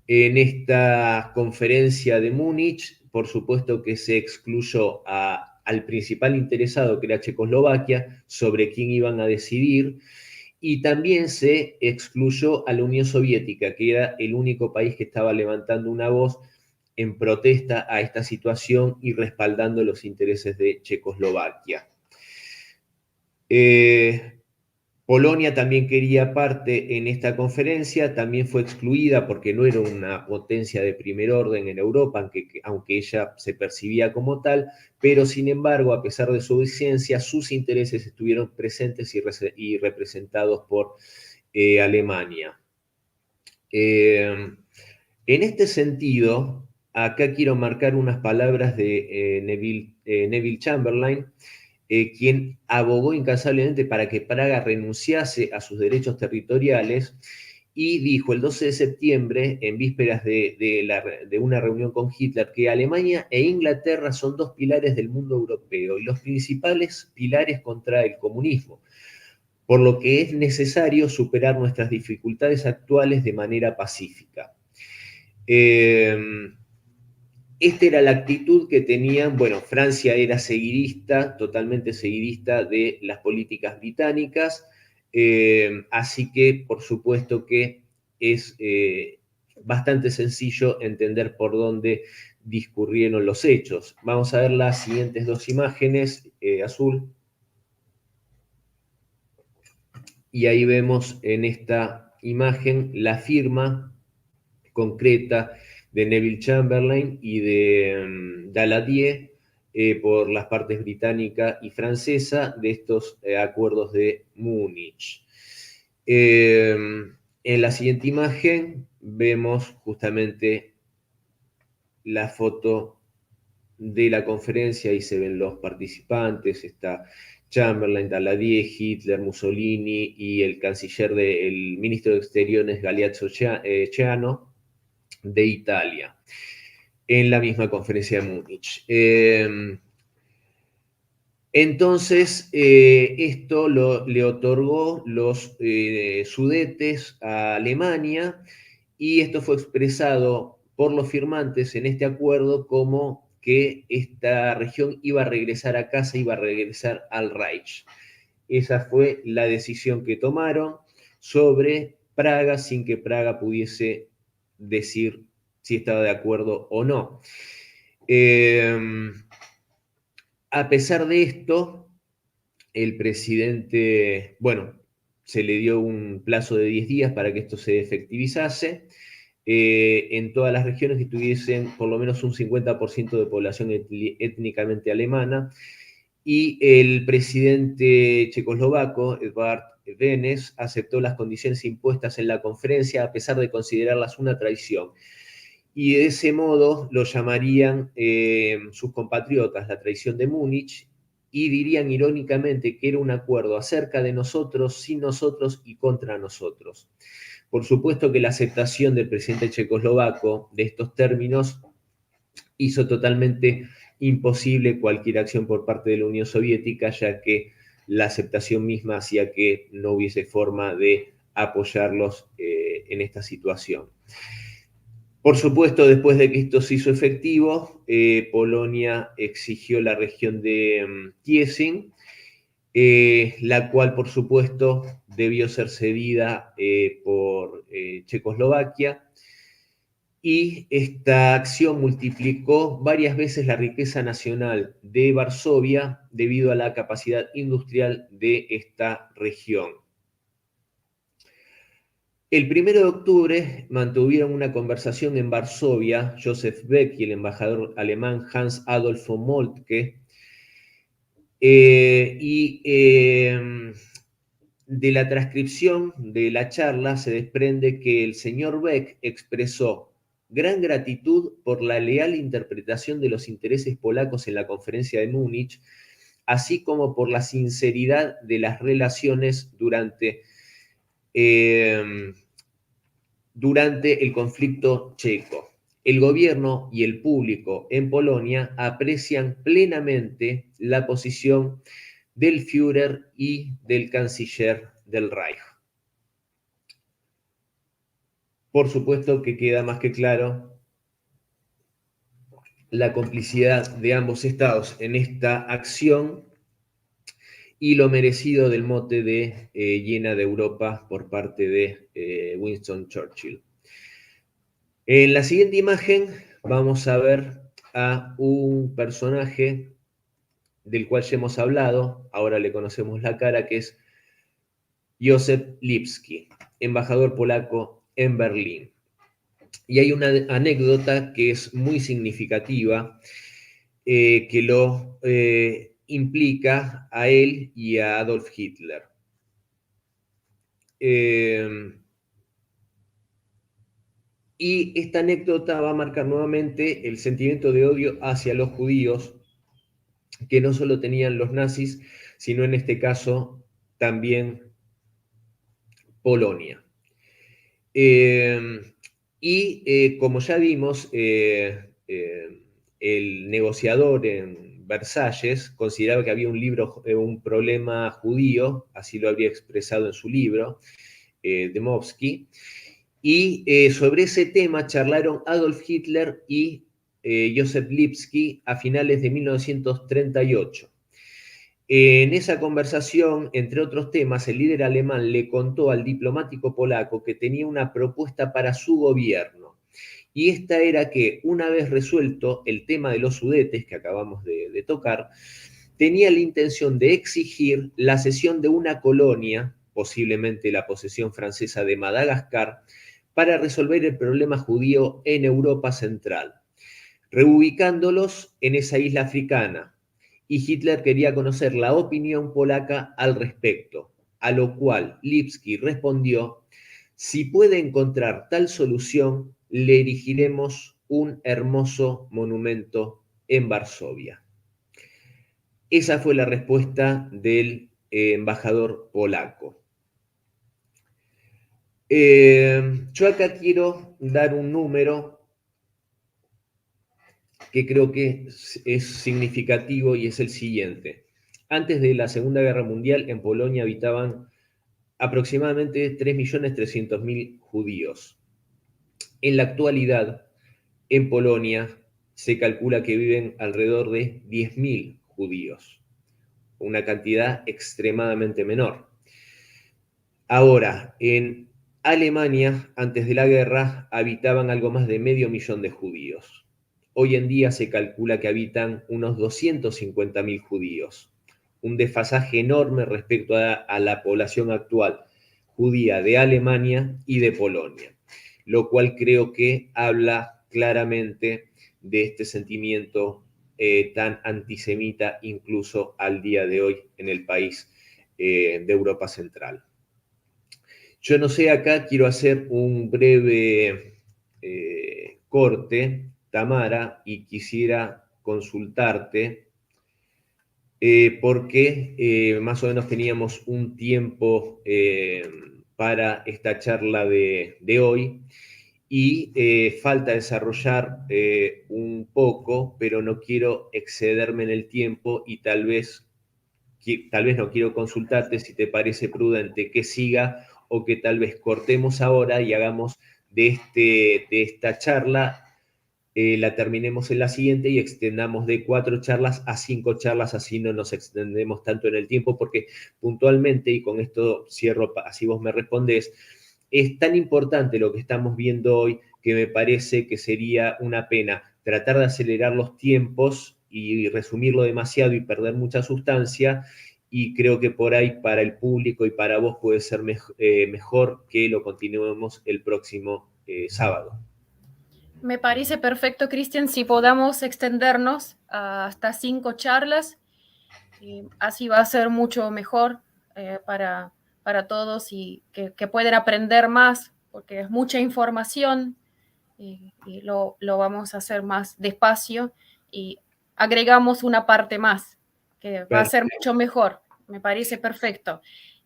En esta conferencia de Múnich, por supuesto que se excluyó al principal interesado, que era Checoslovaquia, sobre quién iban a decidir, y también se excluyó a la Unión Soviética, que era el único país que estaba levantando una voz en protesta a esta situación y respaldando los intereses de Checoslovaquia. Polonia también quería parte en esta conferencia, también fue excluida porque no era una potencia de primer orden en Europa, aunque ella se percibía como tal, pero sin embargo, a pesar de su ausencia, sus intereses estuvieron presentes y representados por Alemania. En este sentido, acá quiero marcar unas palabras de Neville Chamberlain, quien abogó incansablemente para que Praga renunciase a sus derechos territoriales, y dijo el 12 de septiembre, en vísperas de una reunión con Hitler, que Alemania e Inglaterra son dos pilares del mundo europeo y los principales pilares contra el comunismo, por lo que es necesario superar nuestras dificultades actuales de manera pacífica. Esta era la actitud que tenían. Bueno, Francia era seguidista, totalmente seguidista de las políticas británicas, así que por supuesto que es bastante sencillo entender por dónde discurrieron los hechos. Vamos a ver las siguientes dos imágenes, azul. Y ahí vemos en esta imagen la firma concreta de Neville Chamberlain y de Daladier por las partes británica y francesa de estos acuerdos de Múnich. En la siguiente imagen vemos justamente la foto de la conferencia, y se ven los participantes, está Chamberlain, Daladier, Hitler, Mussolini y el canciller el ministro de Exteriores Galeazzo Ciano de Italia, en la misma conferencia de Múnich. Entonces, esto le otorgó los Sudetes a Alemania, y esto fue expresado por los firmantes en este acuerdo como que esta región iba a regresar a casa, iba a regresar al Reich. Esa fue la decisión que tomaron sobre Praga, sin que Praga pudiese decir si estaba de acuerdo o no. A pesar de esto, el presidente, bueno, se le dio un plazo de 10 días para que esto se efectivizase, en todas las regiones que tuviesen por lo menos un 50% de población étnicamente alemana, y el presidente checoslovaco, Edvard Beneš, aceptó las condiciones impuestas en la conferencia a pesar de considerarlas una traición. Y de ese modo lo llamarían sus compatriotas la traición de Múnich, y dirían irónicamente que era un acuerdo acerca de nosotros, sin nosotros y contra nosotros. Por supuesto que la aceptación del presidente checoslovaco de estos términos hizo totalmente imposible cualquier acción por parte de la Unión Soviética, ya que la aceptación misma hacía que no hubiese forma de apoyarlos en esta situación. Por supuesto, después de que esto se hizo efectivo, Polonia exigió la región de Kiesin, la cual, por supuesto, debió ser cedida por Checoslovaquia, y esta acción multiplicó varias veces la riqueza nacional de Varsovia debido a la capacidad industrial de esta región. El 1 de octubre mantuvieron una conversación en Varsovia Joseph Beck y el embajador alemán Hans Adolf von Moltke, de la transcripción de la charla se desprende que el señor Beck expresó gran gratitud por la leal interpretación de los intereses polacos en la conferencia de Múnich, así como por la sinceridad de las relaciones durante el conflicto checo. El gobierno y el público en Polonia aprecian plenamente la posición del Führer y del canciller del Reich. Por supuesto que queda más que claro la complicidad de ambos estados en esta acción y lo merecido del mote de llena de Europa por parte de Winston Churchill. En la siguiente imagen vamos a ver a un personaje del cual ya hemos hablado, ahora le conocemos la cara, que es Józef Lipski, embajador polaco en Berlín. Y hay una anécdota que es muy significativa, que lo implica a él y a Adolf Hitler. Y esta anécdota va a marcar nuevamente el sentimiento de odio hacia los judíos que no solo tenían los nazis, sino en este caso también Polonia. Como ya vimos, el negociador en Versalles consideraba que había un problema judío, así lo había expresado en su libro, Dmowski, y sobre ese tema charlaron Adolf Hitler y Józef Lipski a finales de 1938. En esa conversación, entre otros temas, el líder alemán le contó al diplomático polaco que tenía una propuesta para su gobierno. Y esta era que, una vez resuelto el tema de los Sudetes que acabamos de tocar, tenía la intención de exigir la cesión de una colonia, posiblemente la posesión francesa de Madagascar, para resolver el problema judío en Europa Central, reubicándolos en esa isla africana. Y Hitler quería conocer la opinión polaca al respecto, a lo cual Lipski respondió: si puede encontrar tal solución, le erigiremos un hermoso monumento en Varsovia. Esa fue la respuesta del embajador polaco. Yo acá quiero dar un número que creo que es significativo y es el siguiente. Antes de la Segunda Guerra Mundial, en Polonia habitaban aproximadamente 3.300.000 judíos. En la actualidad, en Polonia se calcula que viven alrededor de 10.000 judíos, una cantidad extremadamente menor. Ahora, en Alemania, antes de la guerra, habitaban algo más de 500.000 de judíos. Hoy en día se calcula que habitan unos 250.000 judíos, un desfasaje enorme respecto a la población actual judía de Alemania y de Polonia, lo cual creo que habla claramente de este sentimiento tan antisemita incluso al día de hoy en el país de Europa Central. Yo no sé, acá quiero hacer un breve corte, Tamara, y quisiera consultarte porque más o menos teníamos un tiempo para esta charla de hoy. Y falta desarrollar un poco, pero no quiero excederme en el tiempo y tal vez no quiero consultarte si te parece prudente que siga o que tal vez cortemos ahora y hagamos de esta charla, la terminemos en la siguiente y extendamos de 4 charlas a 5 charlas, así no nos extendemos tanto en el tiempo, porque puntualmente, y con esto cierro, así vos me respondés, es tan importante lo que estamos viendo hoy que me parece que sería una pena tratar de acelerar los tiempos y resumirlo demasiado y perder mucha sustancia, y creo que por ahí para el público y para vos puede ser mejor que lo continuemos el próximo sábado. Me parece perfecto, Cristian, si podamos extendernos hasta 5 charlas, así va a ser mucho mejor para todos y que puedan aprender más, porque es mucha información y lo vamos a hacer más despacio y agregamos una parte más, que va a ser mucho mejor. Me parece perfecto.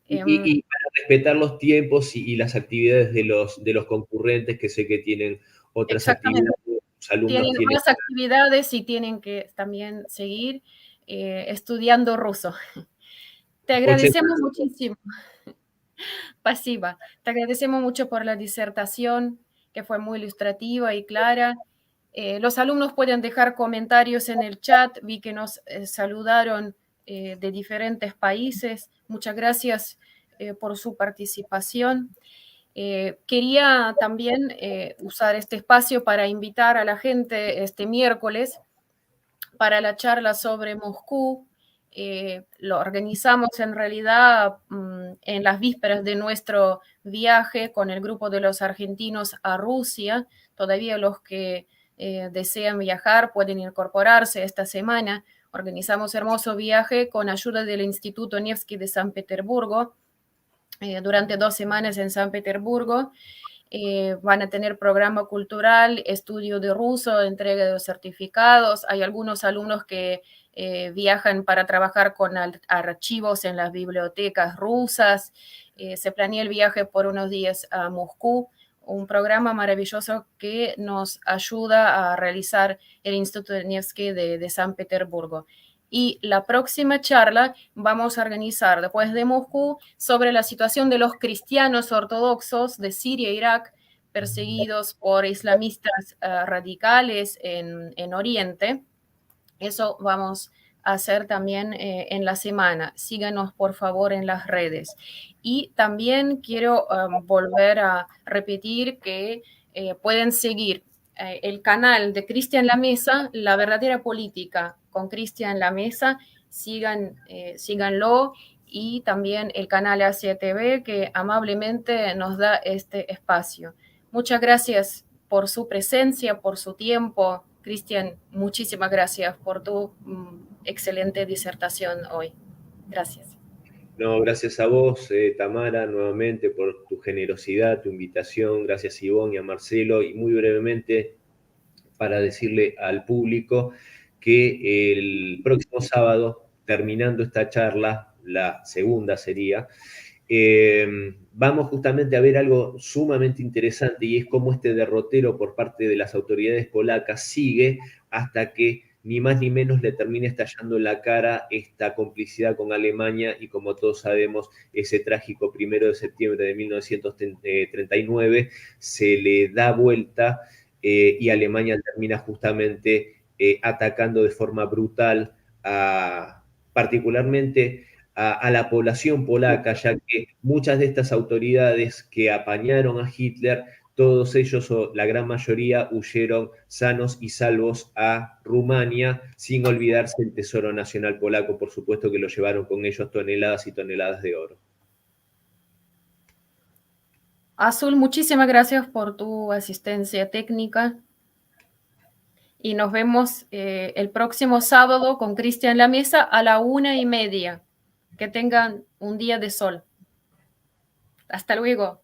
Y para respetar los tiempos y las actividades de los concurrentes, que sé que tienen otras Exactamente. actividades, sus alumnos Tienen más actividades y tienen que también seguir estudiando ruso. Te agradecemos muchísimo. Pasiva. Te agradecemos mucho por la disertación, que fue muy ilustrativa y clara. Los alumnos pueden dejar comentarios en el chat. Vi que nos saludaron de diferentes países. Muchas gracias por su participación. Quería también usar este espacio para invitar a la gente este miércoles para la charla sobre Moscú. Lo organizamos en realidad en las vísperas de nuestro viaje con el grupo de los argentinos a Rusia. Todavía los que desean viajar pueden incorporarse esta semana. Organizamos hermoso viaje con ayuda del Instituto Nevsky de San Petersburgo durante 2 semanas en San Petersburgo. Van a tener programa cultural, estudio de ruso, entrega de los certificados. Hay algunos alumnos que viajan para trabajar con archivos en las bibliotecas rusas. Se planea el viaje por unos días a Moscú, un programa maravilloso que nos ayuda a realizar el Instituto Nevsky de San Petersburgo. Y la próxima charla vamos a organizar después de Moscú sobre la situación de los cristianos ortodoxos de Siria e Irak perseguidos por islamistas radicales en Oriente. Eso vamos a hacer también en la semana. Síganos, por favor, en las redes. Y también quiero volver a repetir que pueden seguir el canal de Cristian La Mesa, La Verdadera Política con Cristian La Mesa. Síganlo. Y también el canal Asia TV, que amablemente nos da este espacio. Muchas gracias por su presencia, por su tiempo. Cristian, muchísimas gracias por tu excelente disertación hoy. Gracias. No, gracias a vos, Tamara, nuevamente por tu generosidad, tu invitación. Gracias, Ivonne, y a Marcelo. Y muy brevemente, para decirle al público que el próximo sábado, terminando esta charla, la segunda sería, vamos justamente a ver algo sumamente interesante, y es cómo este derrotero por parte de las autoridades polacas sigue hasta que ni más ni menos le termina estallando en la cara esta complicidad con Alemania, y como todos sabemos, ese trágico 1 de septiembre de 1939 se le da vuelta y Alemania termina justamente atacando de forma brutal particularmente a la población polaca, ya que muchas de estas autoridades que apañaron a Hitler, todos ellos o la gran mayoría huyeron sanos y salvos a Rumania, sin olvidarse el Tesoro Nacional polaco, por supuesto, que lo llevaron con ellos toneladas y toneladas de oro. Azul, muchísimas gracias por tu asistencia técnica y nos vemos el próximo sábado con Cristian La Mesa a la 1:30. Que tengan un día de sol. Hasta luego.